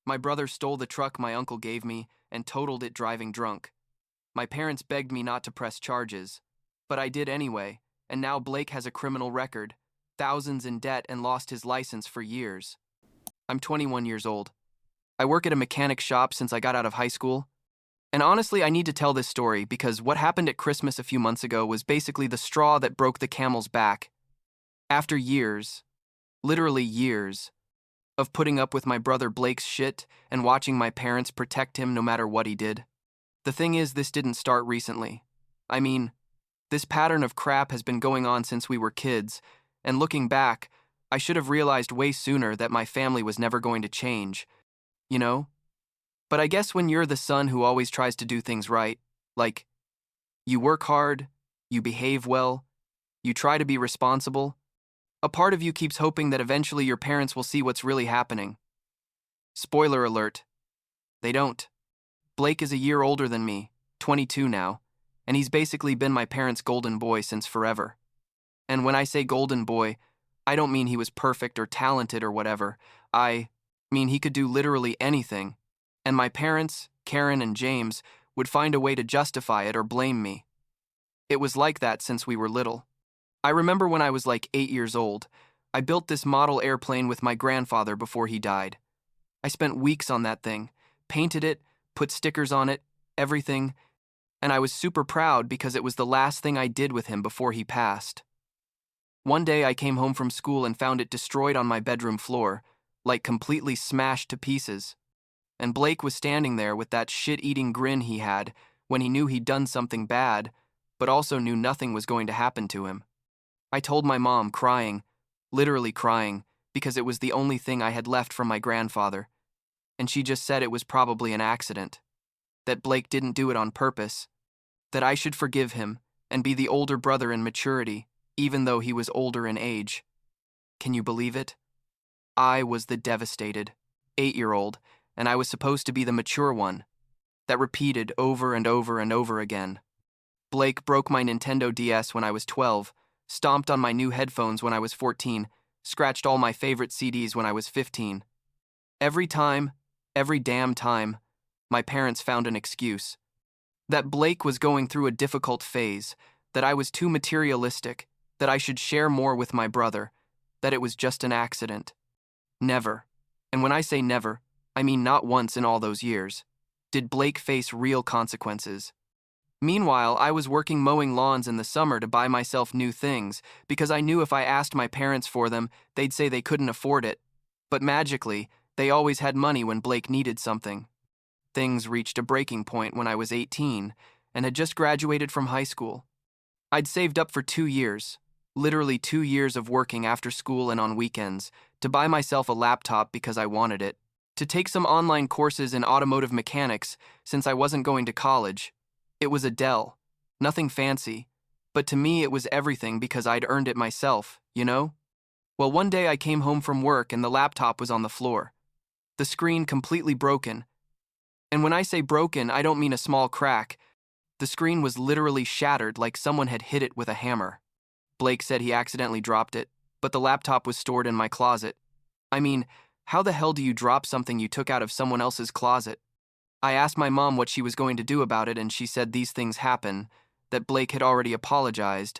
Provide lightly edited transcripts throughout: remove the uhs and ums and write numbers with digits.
My brother stole the truck my uncle gave me and totaled it driving drunk. My parents begged me not to press charges, but I did anyway, and now Blake has a criminal record, thousands in debt, and lost his license for years. I'm 21 years old. I work at a mechanic shop since I got out of high school. And honestly, I need to tell this story because what happened at Christmas a few months ago was basically the straw that broke the camel's back. After years, literally years, of putting up with my brother Blake's shit and watching my parents protect him no matter what he did. The thing is, this didn't start recently. I mean, this pattern of crap has been going on since we were kids, and looking back, I should have realized way sooner that my family was never going to change, you know? But I guess when you're the son who always tries to do things right, like, you work hard, you behave well, you try to be responsible, a part of you keeps hoping that eventually your parents will see what's really happening. Spoiler alert, they don't. Blake is a year older than me, 22 now, and he's basically been my parents' golden boy since forever. And when I say golden boy, I don't mean he was perfect or talented or whatever. I mean he could do literally anything. And my parents, Karen and James, would find a way to justify it or blame me. It was like that since we were little. I remember when I was like 8 years old, I built this model airplane with my grandfather before he died. I spent weeks on that thing, painted it, put stickers on it, everything, and I was super proud because it was the last thing I did with him before he passed. One day I came home from school and found it destroyed on my bedroom floor, like completely smashed to pieces. And Blake was standing there with that shit-eating grin he had when he knew he'd done something bad, but also knew nothing was going to happen to him. I told my mom, crying, literally crying, because it was the only thing I had left from my grandfather, and she just said it was probably an accident, that Blake didn't do it on purpose, that I should forgive him and be the older brother in maturity, even though he was older in age. Can you believe it? I was the devastated 8-year-old, and I was supposed to be the mature one. That repeated over and over and over again. Blake broke my Nintendo DS when I was 12, stomped on my new headphones when I was 14, scratched all my favorite CDs when I was 15. Every time, every damn time, my parents found an excuse. That Blake was going through a difficult phase, that I was too materialistic, that I should share more with my brother, that it was just an accident. Never, and when I say never, I mean not once in all those years, did Blake face real consequences. Meanwhile, I was working mowing lawns in the summer to buy myself new things because I knew if I asked my parents for them, they'd say they couldn't afford it. But magically, they always had money when Blake needed something. Things reached a breaking point when I was 18 and had just graduated from high school. I'd saved up for 2 years, literally 2 years of working after school and on weekends, to buy myself a laptop because I wanted it, to take some online courses in automotive mechanics since I wasn't going to college. It was a Dell, nothing fancy, but to me it was everything because I'd earned it myself, you know? Well, one day I came home from work and the laptop was on the floor. The screen completely broken. And when I say broken, I don't mean a small crack. The screen was literally shattered like someone had hit it with a hammer. Blake said he accidentally dropped it, but the laptop was stored in my closet. I mean, how the hell do you drop something you took out of someone else's closet? I asked my mom what she was going to do about it, and she said these things happen, that Blake had already apologized,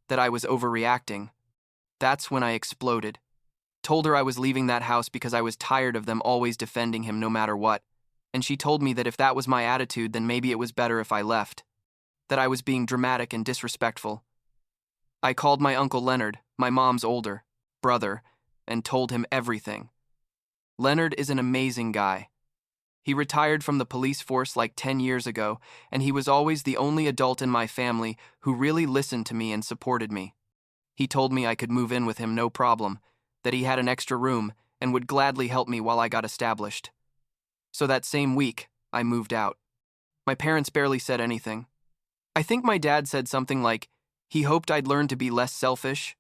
that I was overreacting. That's when I exploded. Told her I was leaving that house because I was tired of them always defending him no matter what, and she told me that if that was my attitude, then maybe it was better if I left, that I was being dramatic and disrespectful. I called my Uncle Leonard, my mom's older brother, and told him everything. Leonard is an amazing guy. He retired from the police force like 10 years ago, and he was always the only adult in my family who really listened to me and supported me. He told me I could move in with him no problem, that he had an extra room and would gladly help me while I got established. So that same week, I moved out. My parents barely said anything. I think my dad said something like, he hoped I'd learn to be less selfish,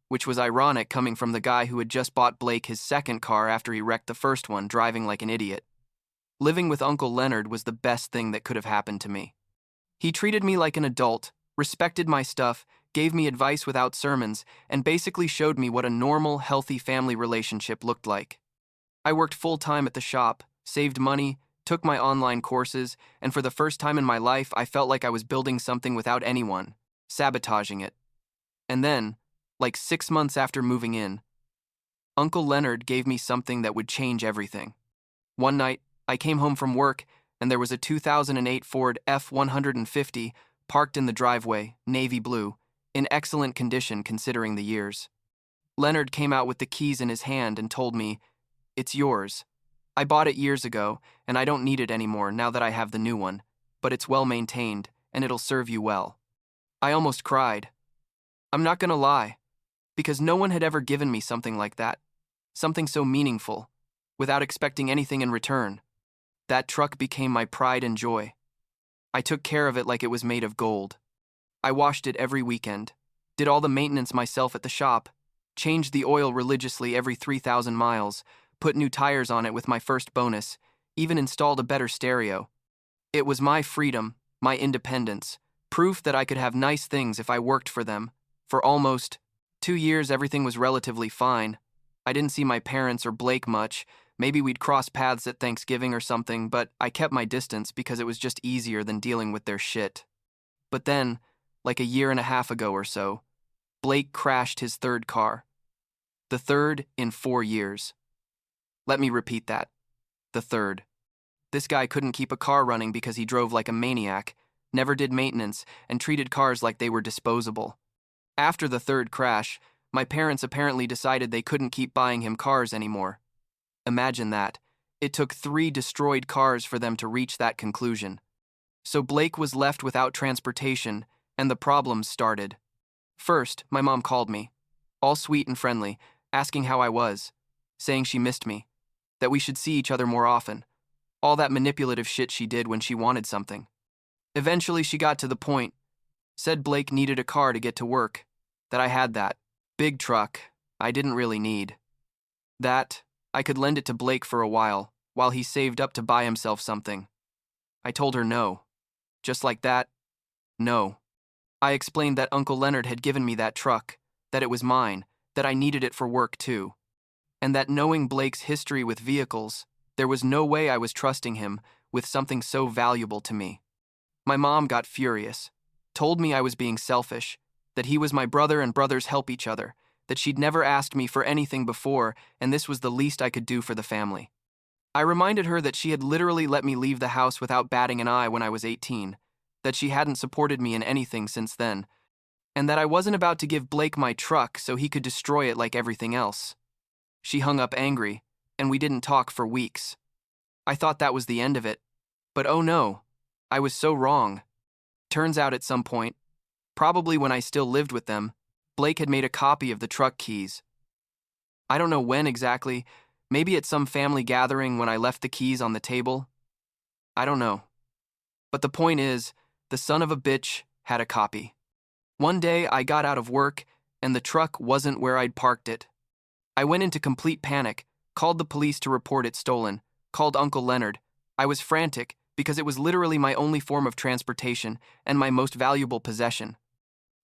which was ironic coming from the guy who had just bought Blake his second car after he wrecked the first one, driving like an idiot. Living with Uncle Leonard was the best thing that could have happened to me. He treated me like an adult, respected my stuff, gave me advice without sermons, and basically showed me what a normal, healthy family relationship looked like. I worked full-time at the shop, saved money, took my online courses, and for the first time in my life, I felt like I was building something without anyone, sabotaging it. And then, like 6 months after moving in, Uncle Leonard gave me something that would change everything. One night, I came home from work, and there was a 2008 Ford F-150 parked in the driveway, navy blue, in excellent condition considering the years. Leonard came out with the keys in his hand and told me, "It's yours. I bought it years ago, and I don't need it anymore now that I have the new one, but it's well maintained, and it'll serve you well." I almost cried. I'm not gonna lie, because no one had ever given me something like that, something so meaningful, without expecting anything in return. That truck became my pride and joy. I took care of it like it was made of gold. I washed it every weekend, did all the maintenance myself at the shop, changed the oil religiously every 3,000 miles, put new tires on it with my first bonus, even installed a better stereo. It was my freedom, my independence, proof that I could have nice things if I worked for them. For almost 2 years, everything was relatively fine. I didn't see my parents or Blake much. Maybe we'd cross paths at Thanksgiving or something, but I kept my distance because it was just easier than dealing with their shit. But then, like a year and a half ago or so, Blake crashed his third car. The third in 4 years. Let me repeat that. The third. This guy couldn't keep a car running because he drove like a maniac, never did maintenance, and treated cars like they were disposable. After the third crash, my parents apparently decided they couldn't keep buying him cars anymore. Imagine that. It took 3 destroyed cars for them to reach that conclusion. So Blake was left without transportation, and the problems started. First, my mom called me, all sweet and friendly, asking how I was, saying she missed me, that we should see each other more often, all that manipulative shit she did when she wanted something. Eventually, she got to the point, said Blake needed a car to get to work, that I had that. Big truck, I didn't really need. That, I could lend it to Blake for a while he saved up to buy himself something. I told her no. Just like that, no. I explained that Uncle Leonard had given me that truck, that it was mine, that I needed it for work too, and that knowing Blake's history with vehicles, there was no way I was trusting him with something so valuable to me. My mom got furious, told me I was being selfish, that he was my brother and brothers help each other, that she'd never asked me for anything before and this was the least I could do for the family. I reminded her that she had literally let me leave the house without batting an eye when I was 18, that she hadn't supported me in anything since then, and that I wasn't about to give Blake my truck so he could destroy it like everything else. She hung up angry, and we didn't talk for weeks. I thought that was the end of it, but oh no, I was so wrong. Turns out at some point, probably when I still lived with them, Blake had made a copy of the truck keys. I don't know when exactly, maybe at some family gathering when I left the keys on the table. I don't know. But the point is, the son of a bitch had a copy. One day I got out of work and the truck wasn't where I'd parked it. I went into complete panic, called the police to report it stolen, called Uncle Leonard. I was frantic because it was literally my only form of transportation and my most valuable possession.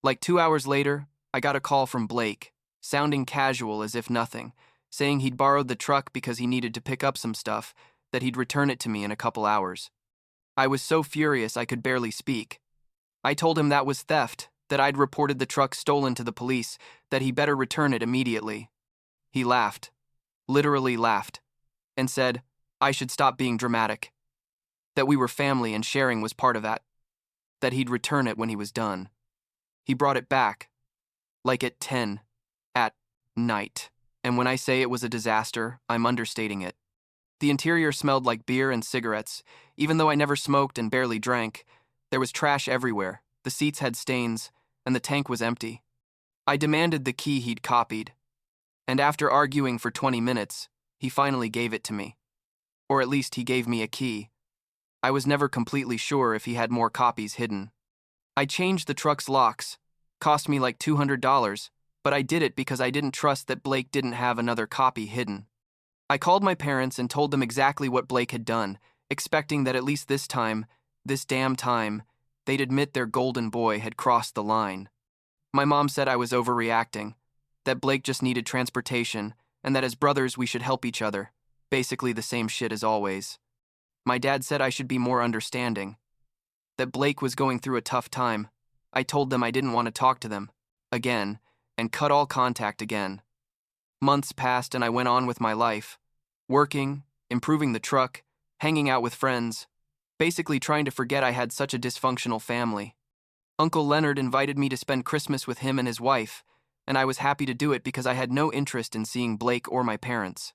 Like 2 hours later, I got a call from Blake, sounding casual as if nothing, saying he'd borrowed the truck because he needed to pick up some stuff, that he'd return it to me in a couple hours. I was so furious I could barely speak. I told him that was theft, that I'd reported the truck stolen to the police, that he better return it immediately. He laughed, literally laughed, and said I should stop being dramatic, that we were family and sharing was part of that he'd return it when he was done. He brought it back, like at 10 at night, and when I say it was a disaster, I'm understating it. The interior smelled like beer and cigarettes. Even though I never smoked and barely drank, there was trash everywhere, the seats had stains, and the tank was empty. I demanded the key he'd copied, and after arguing for 20 minutes, he finally gave it to me. Or at least he gave me a key. I was never completely sure if he had more copies hidden. I changed the truck's locks, cost me like $200, but I did it because I didn't trust that Blake didn't have another copy hidden. I called my parents and told them exactly what Blake had done, expecting that at least this time, this damn time, they'd admit their golden boy had crossed the line. My mom said I was overreacting, that Blake just needed transportation, and that as brothers we should help each other, Basically the same shit as always. My dad said I should be more understanding. That Blake was going through a tough time. I told them I didn't want to talk to them. Again. And cut all contact again. Months passed and I went on with my life. Working, improving the truck, hanging out with friends. Basically trying to forget I had such a dysfunctional family. Uncle Leonard invited me to spend Christmas with him and his wife, and I was happy to do it because I had no interest in seeing Blake or my parents.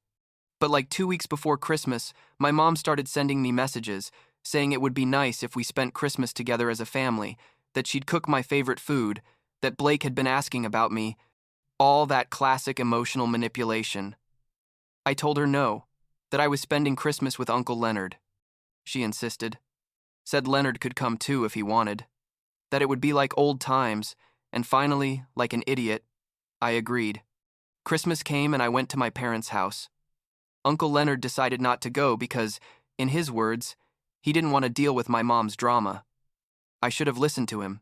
But like 2 weeks before Christmas, my mom started sending me messages, saying it would be nice if we spent Christmas together as a family, that she'd cook my favorite food, that Blake had been asking about me, all that classic emotional manipulation. I told her no, that I was spending Christmas with Uncle Leonard. She insisted. Said Leonard could come too if he wanted. That it would be like old times, and finally, like an idiot, I agreed. Christmas came and I went to my parents' house. Uncle Leonard decided not to go because, in his words, he didn't want to deal with my mom's drama. I should have listened to him.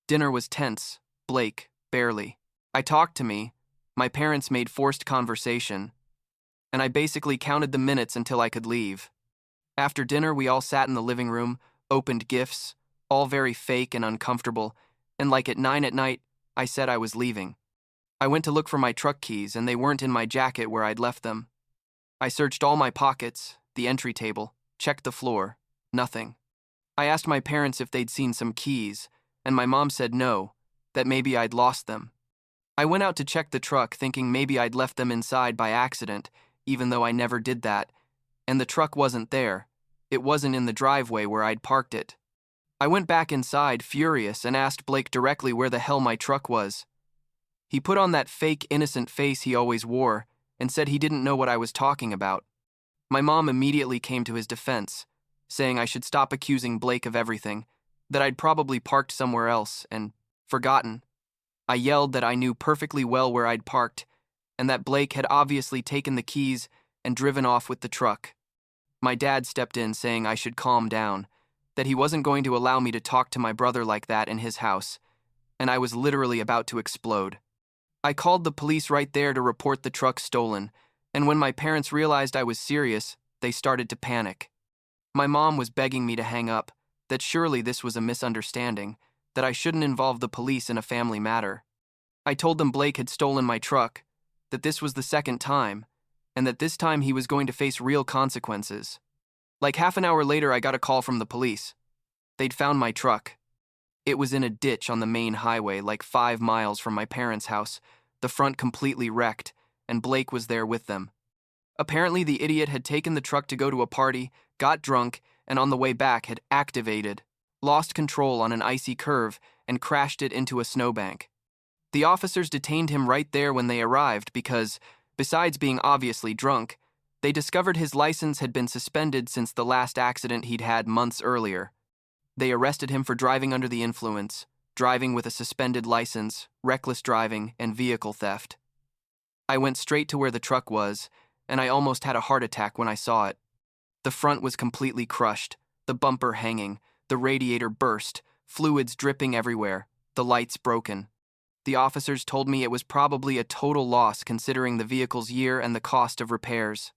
Dinner was tense. Blake, barely. I talked to me. My parents made forced conversation. And I basically counted the minutes until I could leave. After dinner, we all sat in the living room, opened gifts, all very fake and uncomfortable, and like at 9 at night, I said I was leaving. I went to look for my truck keys, and they weren't in my jacket where I'd left them. I searched all my pockets, the entry table, checked the floor, nothing. I asked my parents if they'd seen some keys, and my mom said no, that maybe I'd lost them. I went out to check the truck thinking maybe I'd left them inside by accident, even though I never did that, and the truck wasn't there. It wasn't in the driveway where I'd parked it. I went back inside, furious, and asked Blake directly where the hell my truck was. He put on that fake innocent face he always wore and said he didn't know what I was talking about. My mom immediately came to his defense, saying I should stop accusing Blake of everything, that I'd probably parked somewhere else and forgotten. I yelled that I knew perfectly well where I'd parked and that Blake had obviously taken the keys and driven off with the truck. My dad stepped in saying I should calm down, that he wasn't going to allow me to talk to my brother like that in his house, and I was literally about to explode. I called the police right there to report the truck stolen, and when my parents realized I was serious, they started to panic. My mom was begging me to hang up, that surely this was a misunderstanding, that I shouldn't involve the police in a family matter. I told them Blake had stolen my truck, that this was the second time, and that this time he was going to face real consequences. Like half an hour later, I got a call from the police. They'd found my truck. It was in a ditch on the main highway, like 5 miles from my parents' house, the front completely wrecked, and Blake was there with them. Apparently, the idiot had taken the truck to go to a party, got drunk, and on the way back had lost control on an icy curve, and crashed it into a snowbank. The officers detained him right there when they arrived because, besides being obviously drunk, they discovered his license had been suspended since the last accident he'd had months earlier. They arrested him for driving under the influence, driving with a suspended license, reckless driving, and vehicle theft. I went straight to where the truck was, and I almost had a heart attack when I saw it. The front was completely crushed, the bumper hanging, the radiator burst, fluids dripping everywhere, the lights broken. The officers told me it was probably a total loss considering the vehicle's year and the cost of repairs.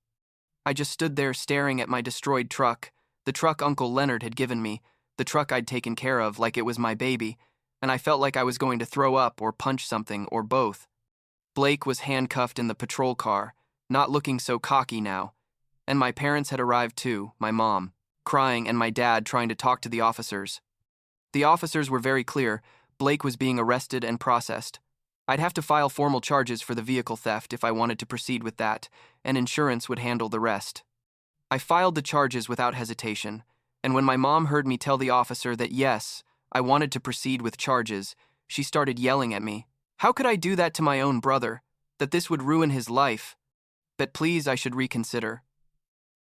I just stood there staring at my destroyed truck, the truck Uncle Leonard had given me, the truck I'd taken care of like it was my baby, and I felt like I was going to throw up or punch something or both. Blake was handcuffed in the patrol car, not looking so cocky now, and my parents had arrived too, my mom, crying, and my dad trying to talk to the officers. The officers were very clear. Blake was being arrested and processed. I'd have to file formal charges for the vehicle theft if I wanted to proceed with that, and insurance would handle the rest. I filed the charges without hesitation, and when my mom heard me tell the officer that yes, I wanted to proceed with charges, she started yelling at me. How could I do that to my own brother? That this would ruin his life? That please I should reconsider.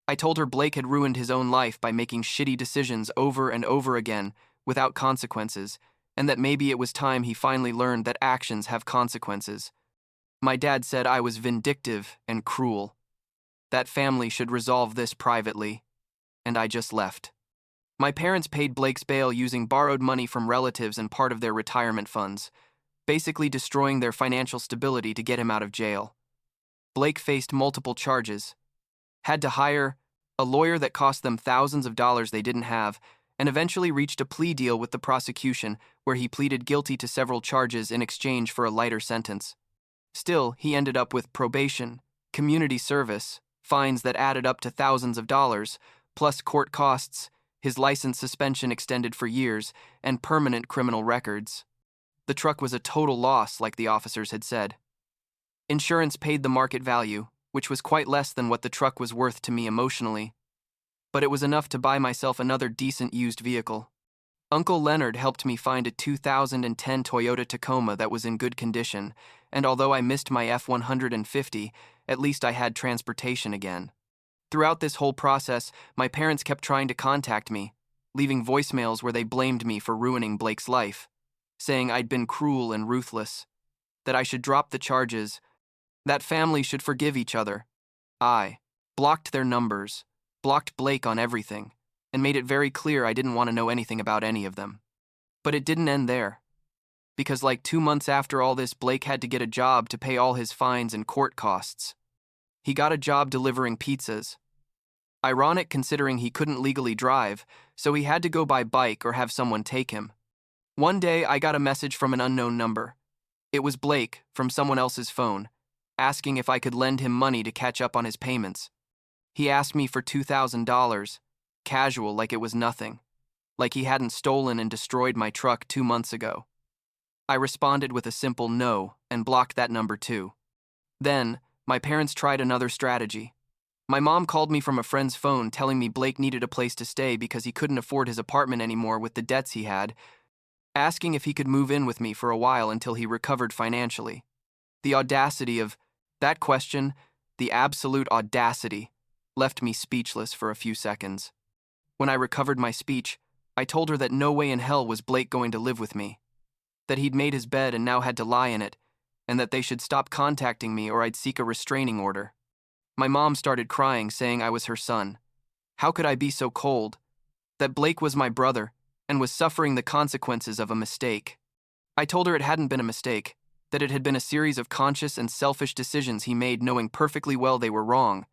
I told her Blake had ruined his own life by making shitty decisions over and over again, without consequences, and that maybe it was time he finally learned that actions have consequences. My dad said I was vindictive and cruel. That family should resolve this privately, and I just left. My parents paid Blake's bail using borrowed money from relatives and part of their retirement funds, basically destroying their financial stability to get him out of jail. Blake faced multiple charges. had to hire a lawyer that cost them thousands of dollars they didn't have, and eventually reached a plea deal with the prosecution where he pleaded guilty to several charges in exchange for a lighter sentence. Still, he ended up with probation, community service, fines that added up to thousands of dollars, plus court costs, his license suspension extended for years, and permanent criminal records. The truck was a total loss, like the officers had said. Insurance paid the market value, which was quite less than what the truck was worth to me emotionally, but it was enough to buy myself another decent used vehicle. Uncle Leonard helped me find a 2010 Toyota Tacoma that was in good condition, and although I missed my F-150, at least I had transportation again. Throughout this whole process, my parents kept trying to contact me, leaving voicemails where they blamed me for ruining Blake's life, saying I'd been cruel and ruthless, that I should drop the charges, that families should forgive each other. I blocked their numbers, blocked Blake on everything, and made it very clear I didn't want to know anything about any of them. But it didn't end there. Because like 2 months after all this, Blake had to get a job to pay all his fines and court costs. He got a job delivering pizzas. Ironic considering he couldn't legally drive, so he had to go by bike or have someone take him. One day, I got a message from an unknown number. It was Blake, from someone else's phone, asking if I could lend him money to catch up on his payments. He asked me for $2,000, casual, like it was nothing, like he hadn't stolen and destroyed my truck 2 months ago. I responded with a simple no and blocked that number too. Then, my parents tried another strategy. My mom called me from a friend's phone telling me Blake needed a place to stay because he couldn't afford his apartment anymore with the debts he had, asking if he could move in with me for a while until he recovered financially. The audacity of that question, the absolute audacity, left me speechless for a few seconds. When I recovered my speech, I told her that no way in hell was Blake going to live with me, that he'd made his bed and now had to lie in it, and that they should stop contacting me or I'd seek a restraining order. My mom started crying, saying I was her son. How could I be so cold? That Blake was my brother and was suffering the consequences of a mistake. I told her it hadn't been a mistake, that it had been a series of conscious and selfish decisions he made knowing perfectly well they were wrong,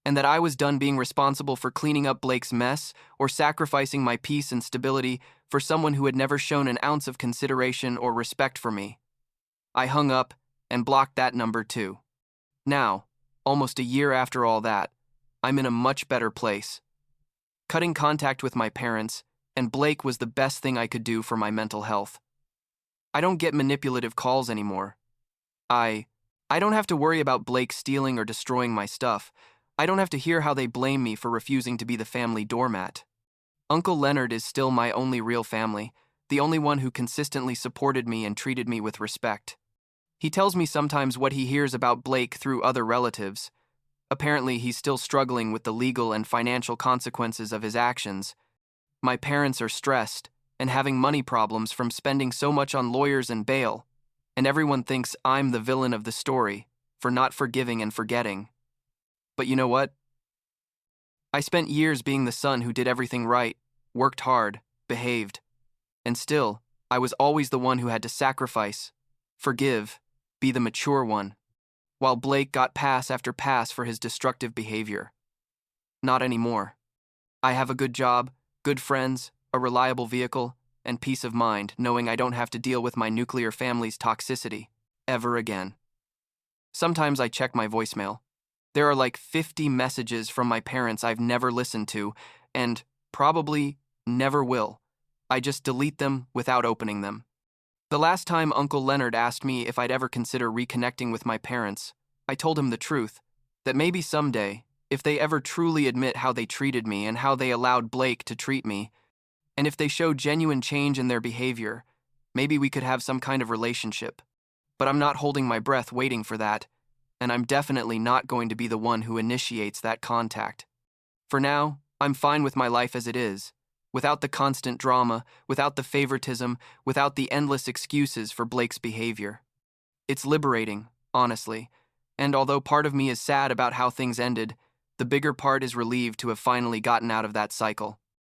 and that I was done being responsible for cleaning up Blake's mess or sacrificing my peace and stability for someone who had never shown an ounce of consideration or respect for me. I hung up and blocked that number too. Now, almost a year after all that, I'm in a much better place. Cutting contact with my parents and Blake was the best thing I could do for my mental health. I don't get manipulative calls anymore. I don't have to worry about Blake stealing or destroying my stuff. I don't have to hear how they blame me for refusing to be the family doormat. Uncle Leonard is still my only real family, the only one who consistently supported me and treated me with respect. He tells me sometimes what he hears about Blake through other relatives. Apparently, he's still struggling with the legal and financial consequences of his actions. My parents are stressed and having money problems from spending so much on lawyers and bail, and everyone thinks I'm the villain of the story for not forgiving and forgetting. But you know what? I spent years being the son who did everything right, worked hard, behaved, and still, I was always the one who had to sacrifice, forgive, be the mature one, while Blake got pass after pass for his destructive behavior. Not anymore. I have a good job, good friends, a reliable vehicle, and peace of mind knowing I don't have to deal with my nuclear family's toxicity ever again. Sometimes I check my voicemail. There are like 50 messages from my parents I've never listened to, and probably never will. I just delete them without opening them. The last time Uncle Leonard asked me if I'd ever consider reconnecting with my parents, I told him the truth, that maybe someday, if they ever truly admit how they treated me and how they allowed Blake to treat me, and if they show genuine change in their behavior, maybe we could have some kind of relationship. But I'm not holding my breath waiting for that, and I'm definitely not going to be the one who initiates that contact. For now, I'm fine with my life as it is, without the constant drama, without the favoritism, without the endless excuses for Blake's behavior. It's liberating, honestly, and although part of me is sad about how things ended, the bigger part is relieved to have finally gotten out of that cycle.